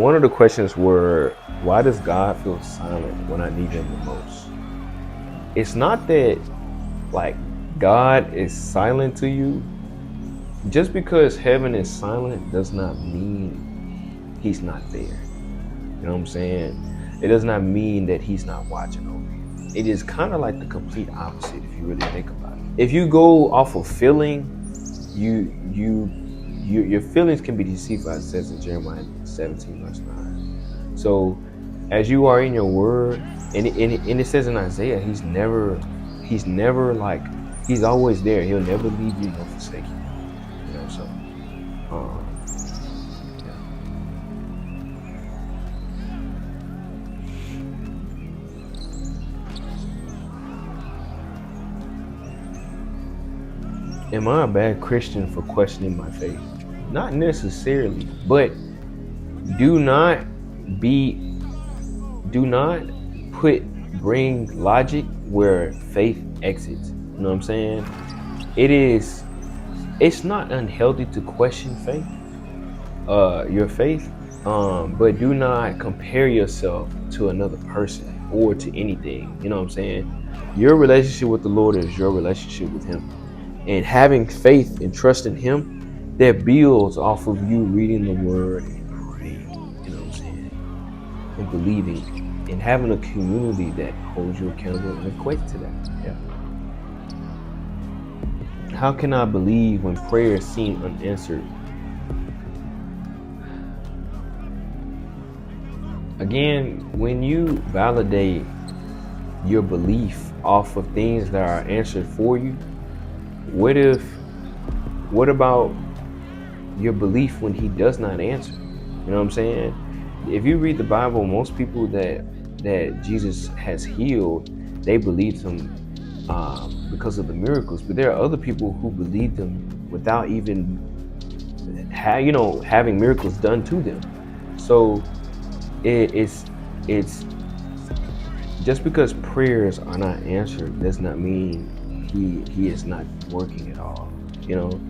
one of the questions were, why does God feel silent when I need him the most? It's not that like God is silent to you. Just because heaven is silent does not mean he's not there. You know what I'm saying? It does not mean that he's not watching over you. It is kind of like the complete opposite if you really think about it. If you go off of feeling, your feelings can be deceitful, as it says in Jeremiah 17 verse 9. So as you are in your word, and it says in Isaiah, he's never like, he's always there. He'll never leave you nor forsake you. You know, so am I a bad Christian for questioning my faith? Not necessarily, but do not bring logic where faith exits. You know what I'm saying? It's not unhealthy to question faith, your faith, but do not compare yourself to another person or to anything. You know what I'm saying? Your relationship with the Lord is your relationship with him. And having faith and trust in him, that builds off of you reading the word and praying, you know what I'm saying? And believing and having a community that holds you accountable and equates to that. Yeah. How can I believe when prayers seem unanswered? Again, when you validate your belief off of things that are answered for you, what about your belief when he does not answer? You know what I'm saying? If you read the Bible, most people that Jesus has healed, they believed him because of the miracles. But there are other people who believed him without even having miracles done to them. So it's just because prayers are not answered does not mean he is not working at all. You know,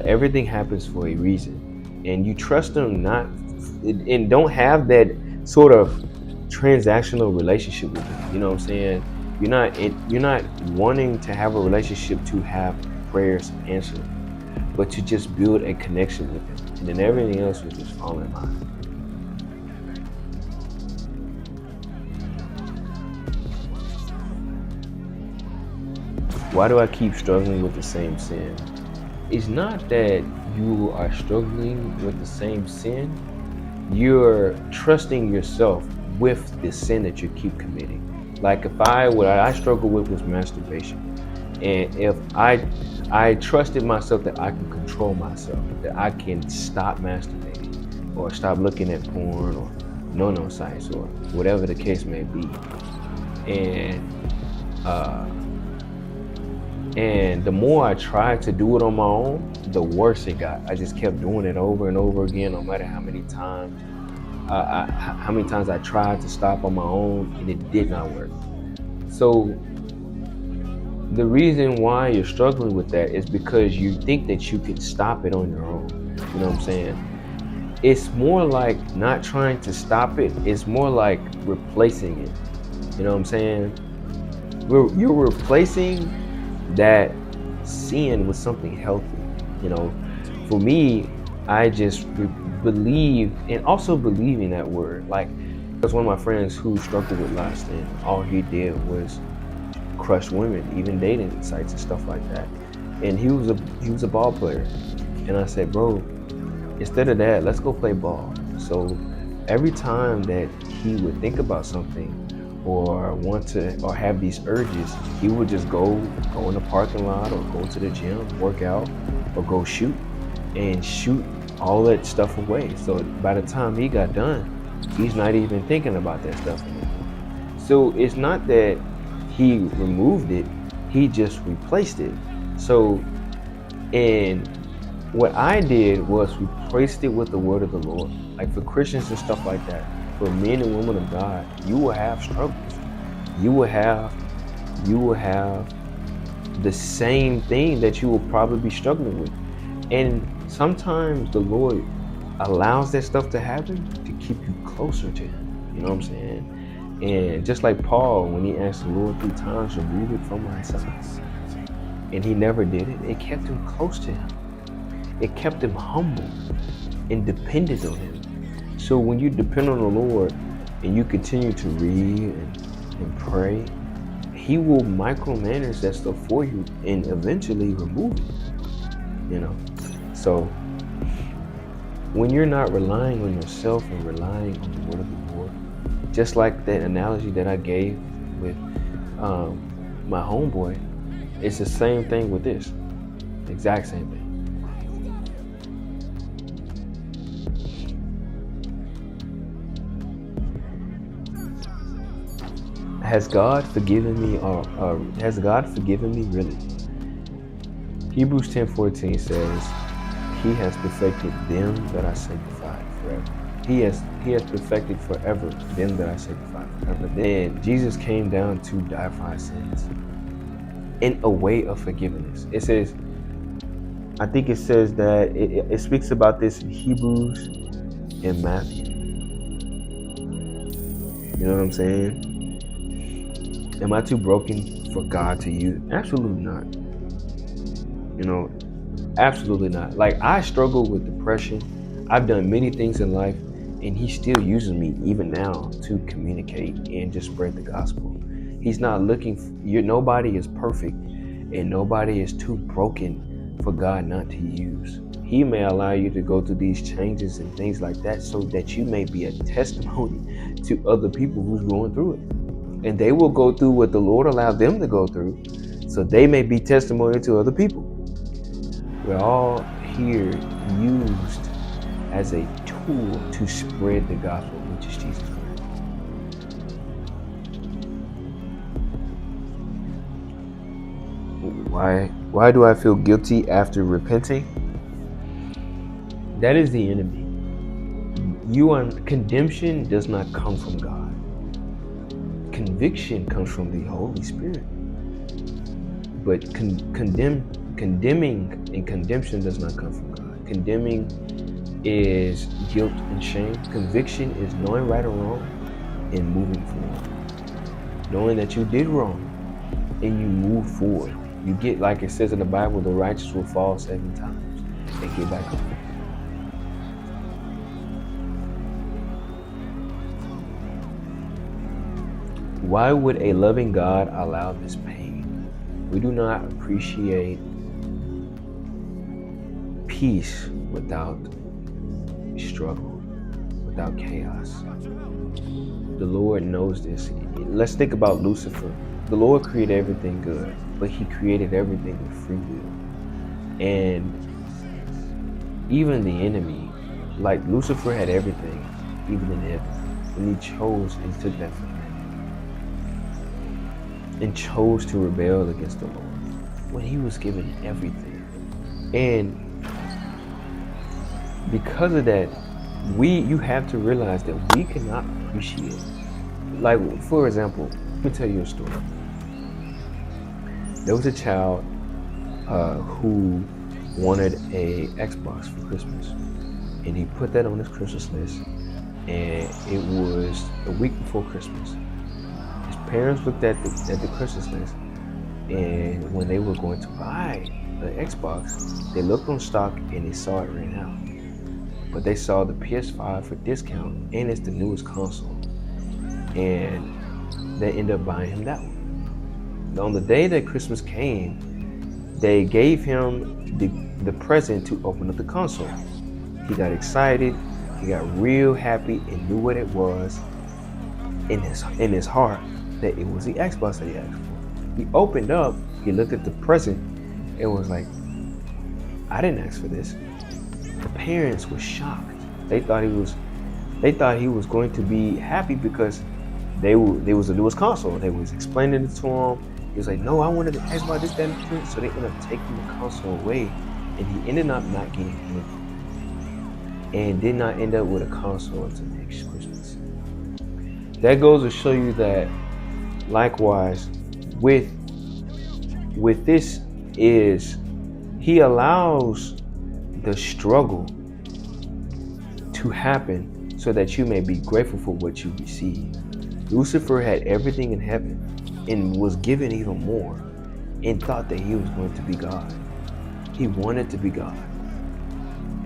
everything happens for a reason, and you trust him and don't have that sort of transactional relationship with him. You know what I'm saying? You're not wanting to have a relationship to have prayers answered, but to just build a connection with him, and then everything else will just fall in line. Why do I keep struggling with the same sin? It's not that you are struggling with the same sin. You're trusting yourself with the sin that you keep committing. Like what I struggle with was masturbation. And if I trusted myself that I can control myself, that I can stop masturbating or stop looking at porn or no sites or whatever the case may be. And the more I tried to do it on my own, the worse it got. I just kept doing it over and over again, no matter how many times I tried to stop on my own, and it did not work. So the reason why you're struggling with that is because you think that you can stop it on your own. You know what I'm saying? It's more like not trying to stop it. It's more like replacing it. You know what I'm saying? You're replacing that sin with something healthy. You know, for me, I just believe, and also believing that word. Like, there's one of my friends who struggled with lust, and all he did was crush women, even dating sites and stuff like that. And he was a ball player, and I said, bro, instead of that, let's go play ball. So every time that he would think about something or have these urges, he would just go in the parking lot or go to the gym, work out, or go shoot all that stuff away. So by the time he got done, he's not even thinking about that stuff anymore. So it's not that he removed it, he just replaced it. So, and what I did was replaced it with the word of the Lord. Like for Christians and stuff like that, for men and women of God, you will have struggles. You will have the same thing that you will probably be struggling with. And sometimes the Lord allows that stuff to happen to keep you closer to him. You know what I'm saying? And just like Paul, when he asked the Lord 3 times, remove it from my sight, and he never did it, it kept him close to him. It kept him humble and dependent on him. So when you depend on the Lord and you continue to read and pray, he will micromanage that stuff for you and eventually remove it. You know? So when you're not relying on yourself and relying on the word of the Lord, just like that analogy that I gave with my homeboy, it's the same thing with this. Exact same thing. Has God forgiven me, or has God forgiven me really? Hebrews 10:14 says, He has perfected them that are sanctified forever. He has perfected forever them that are sanctified forever. Then Jesus came down to die for our sins in a way of forgiveness. It says, I think it says that it speaks about this in Hebrews and Matthew. You know what I'm saying? Am I too broken for God to use? Absolutely not. You know, absolutely not. Like, I struggle with depression. I've done many things in life, and he still uses me even now to communicate and just spread the gospel. He's not looking for you. Nobody is perfect, and nobody is too broken for God not to use. He may allow you to go through these changes and things like that so that you may be a testimony to other people who's going through it. And they will go through what the Lord allowed them to go through so they may be testimony to other people. We're all here used as a tool to spread the gospel, which is Jesus Christ. Why do I feel guilty after repenting? That is the enemy. Condemnation does not come from God. Conviction comes from the Holy Spirit. But condemning and condemnation does not come from God. Condemning is guilt and shame. Conviction is knowing right or wrong and moving forward. Knowing that you did wrong and you move forward. You get, like it says in the Bible, the righteous will fall 7 times and get back up. Why would a loving God allow this pain? We do not appreciate peace without struggle, without chaos. The Lord knows this. Let's think about Lucifer. The Lord created everything good, but he created everything with free will. And even the enemy, like Lucifer had everything, even in heaven, and he chose and took that from him. And chose to rebel against the Lord when he was given everything. And because of that, you have to realize that we cannot appreciate. Like, for example, let me tell you a story. There was a child who wanted a Xbox for Christmas, and he put that on his Christmas list, and it was a week before Christmas. Parents looked at the Christmas list, and when they were going to buy the Xbox, they looked on stock and they saw it ran out. But they saw the PS5 for discount, and it's the newest console, and they ended up buying him that one. On the day that Christmas came, they gave him the present to open up the console. He got excited, he got real happy, and knew what it was in his heart, that it was the Xbox that he asked for. He opened up, he looked at the present, and was like, I didn't ask for this. The parents were shocked. They thought he was going to be happy because there was the newest console. They was explaining it to him. He was like, no, I wanted the Xbox, this, that, and the so they ended up taking the console away, and he ended up not getting anything. And did not end up with a console until next Christmas. That goes to show you that likewise, with this is he allows the struggle to happen so that you may be grateful for what you receive. Lucifer had everything in heaven and was given even more and thought that he was going to be God. He wanted to be God.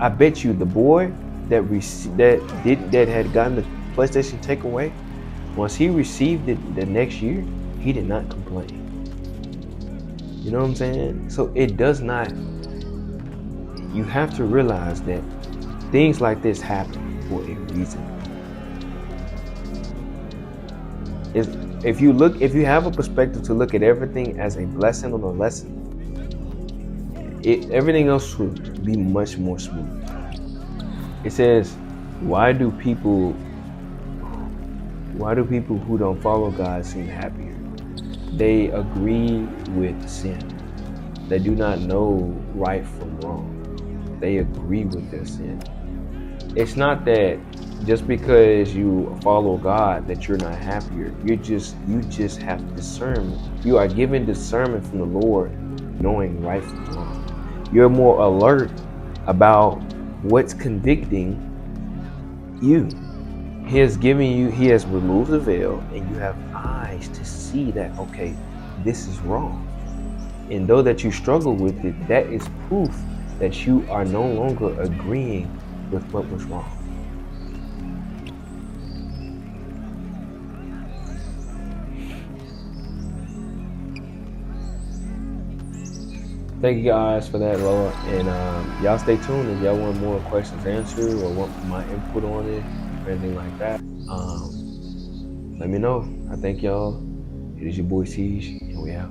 I bet you the boy that had gotten the PlayStation takeaway, once he received it the next year, he did not complain. You know what I'm saying? So it does not, you have to realize that things like this happen for a reason. If you have a perspective to look at everything as a blessing or a lesson, everything else would be much more smooth. It says, why do people who don't follow God seem happier? They agree with sin. They do not know right from wrong. They agree with their sin. It's not that just because you follow God that you're not happier. You just have discernment. You are given discernment from the Lord, knowing right from wrong. You're more alert about what's convicting you. He has removed the veil, and you have eyes to see that, okay, this is wrong. And though that you struggle with it, that is proof that you are no longer agreeing with what was wrong. Thank you guys for that, Lord. And y'all stay tuned if y'all want more questions answered or want my input on it or anything like that. Let me know. I thank y'all. It is your boy Siege, and we out.